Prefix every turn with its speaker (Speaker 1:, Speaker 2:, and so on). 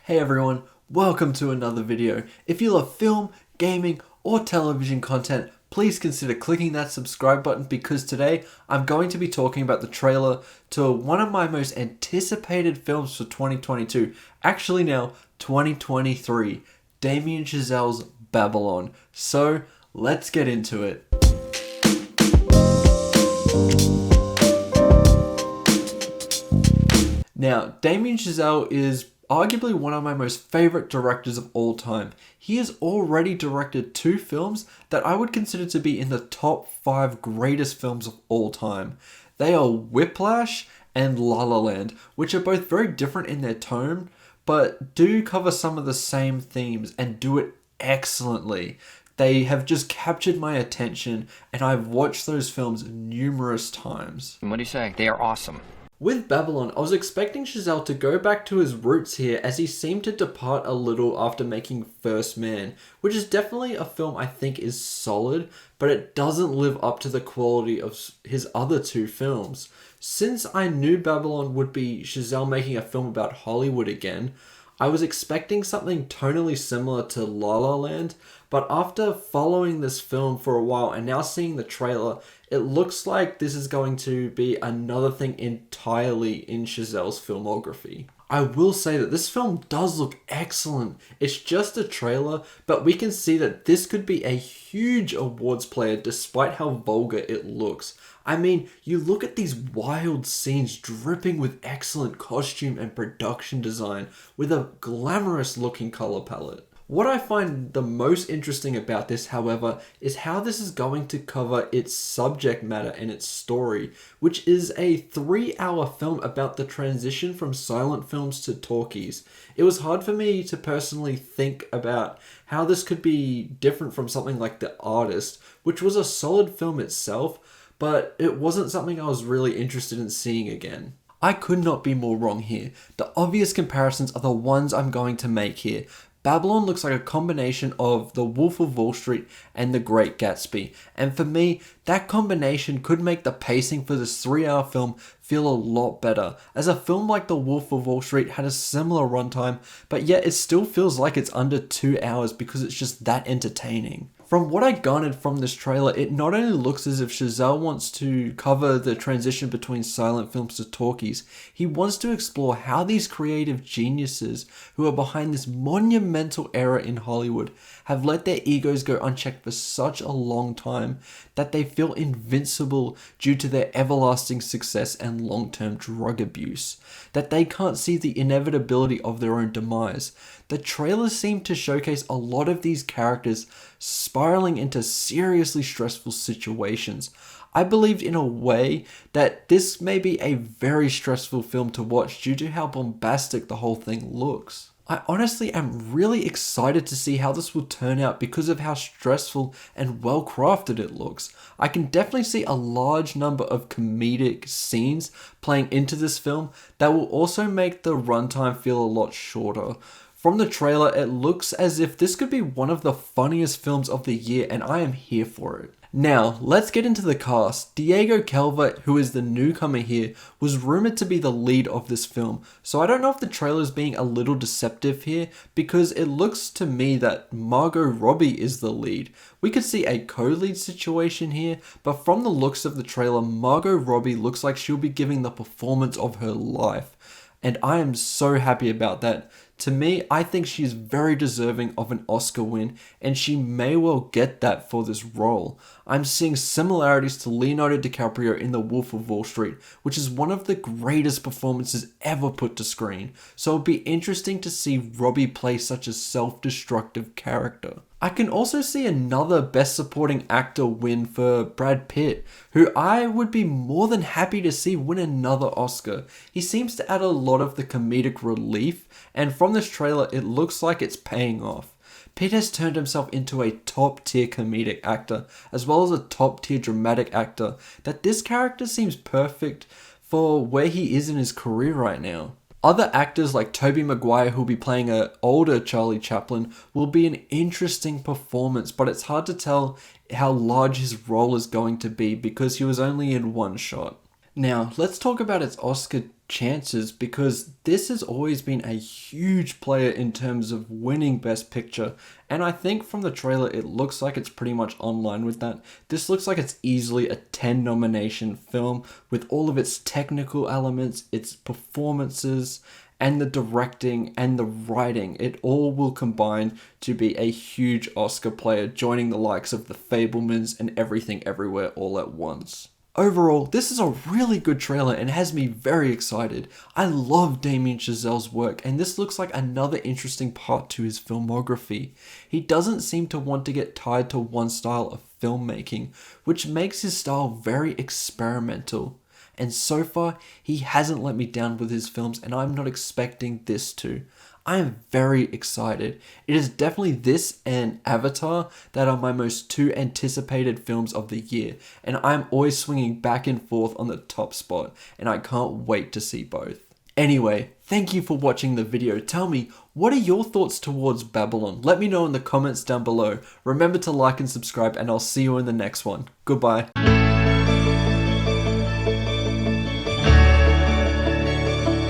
Speaker 1: Hey everyone, welcome to another video. If you love film, gaming, or television content, please consider clicking that subscribe button because today I'm going to be talking about the trailer to one of my most anticipated films for 2022. Actually now, 2023. Damien Chazelle's Babylon. So, let's get into it. Now, Damien Chazelle is arguably one of my most favorite directors of all time. He has already directed two films that I would consider to be in the top 5 greatest films of all time. They are Whiplash and La La Land, which are both very different in their tone, but do cover some of the same themes and do it excellently. They have just captured my attention, and I've watched those films numerous times.
Speaker 2: What do you say? They are awesome.
Speaker 1: With Babylon, I was expecting Chazelle to go back to his roots here as he seemed to depart a little after making First Man, which is definitely a film I think is solid, but it doesn't live up to the quality of his other two films. Since I knew Babylon would be Chazelle making a film about Hollywood again, I was expecting something tonally similar to La La Land, but after following this film for a while and now seeing the trailer, it looks like this is going to be another thing entirely in Chazelle's filmography. I will say that this film does look excellent. It's just a trailer, but we can see that this could be a huge awards player despite how vulgar it looks. I mean, you look at these wild scenes dripping with excellent costume and production design with a glamorous looking color palette. What I find the most interesting about this, however, is how this is going to cover its subject matter and its story, which is a 3-hour film about the transition from silent films to talkies. It was hard for me to personally think about how this could be different from something like The Artist, which was a solid film itself, but it wasn't something I was really interested in seeing again. I could not be more wrong here. The obvious comparisons are the ones I'm going to make here. Babylon looks like a combination of The Wolf of Wall Street and The Great Gatsby, and for me, that combination could make the pacing for this 3-hour film feel a lot better, as a film like The Wolf of Wall Street had a similar runtime, but yet it still feels like it's under 2 hours because it's just that entertaining. From what I garnered from this trailer, it not only looks as if Chazelle wants to cover the transition between silent films to talkies, he wants to explore how these creative geniuses who are behind this monumental era in Hollywood have let their egos go unchecked for such a long time that they feel invincible due to their everlasting success and long-term drug abuse, that they can't see the inevitability of their own demise. The trailers seem to showcase a lot of these characters spiraling into seriously stressful situations. I believed in a way that this may be a very stressful film to watch due to how bombastic the whole thing looks. I honestly am really excited to see how this will turn out because of how stressful and well crafted it looks. I can definitely see a large number of comedic scenes playing into this film that will also make the runtime feel a lot shorter. From the trailer, it looks as if this could be one of the funniest films of the year, and I am here for it. Now, let's get into the cast. Diego Calva, who is the newcomer here, was rumored to be the lead of this film, so I don't know if the trailer is being a little deceptive here, because it looks to me that Margot Robbie is the lead. We could see a co-lead situation here, but from the looks of the trailer, Margot Robbie looks like she'll be giving the performance of her life, and I am so happy about that. To me, I think she's very deserving of an Oscar win, and she may well get that for this role. I'm seeing similarities to Leonardo DiCaprio in The Wolf of Wall Street, which is one of the greatest performances ever put to screen, so it'll be interesting to see Robbie play such a self-destructive character. I can also see another Best Supporting Actor win for Brad Pitt, who I would be more than happy to see win another Oscar. He seems to add a lot of the comedic relief, and from this trailer it looks like it's paying off. Pitt has turned himself into a top-tier comedic actor, as well as a top-tier dramatic actor, that this character seems perfect for where he is in his career right now. Other actors like Tobey Maguire, who'll be playing an older Charlie Chaplin, will be an interesting performance, but it's hard to tell how large his role is going to be because he was only in one shot. Now, let's talk about its Oscar chances, because this has always been a huge player in terms of winning Best Picture, and I think from the trailer it looks like it's pretty much online with that. This looks like it's easily a 10 nomination film with all of its technical elements, its performances, and the directing and the writing. It all will combine to be a huge Oscar player, joining the likes of The Fabelmans and Everything Everywhere all at once. Overall, this is a really good trailer and has me very excited. I love Damien Chazelle's work, and this looks like another interesting part to his filmography. He doesn't seem to want to get tied to one style of filmmaking, which makes his style very experimental. And so far, he hasn't let me down with his films, and I'm not expecting this to. I am very excited. It is definitely this and Avatar that are my most two anticipated films of the year, and I'm always swinging back and forth on the top spot, and I can't wait to see both. Anyway, thank you for watching the video. Tell me, what are your thoughts towards Babylon? Let me know in the comments down below. Remember to like and subscribe, and I'll see you in the next one. Goodbye.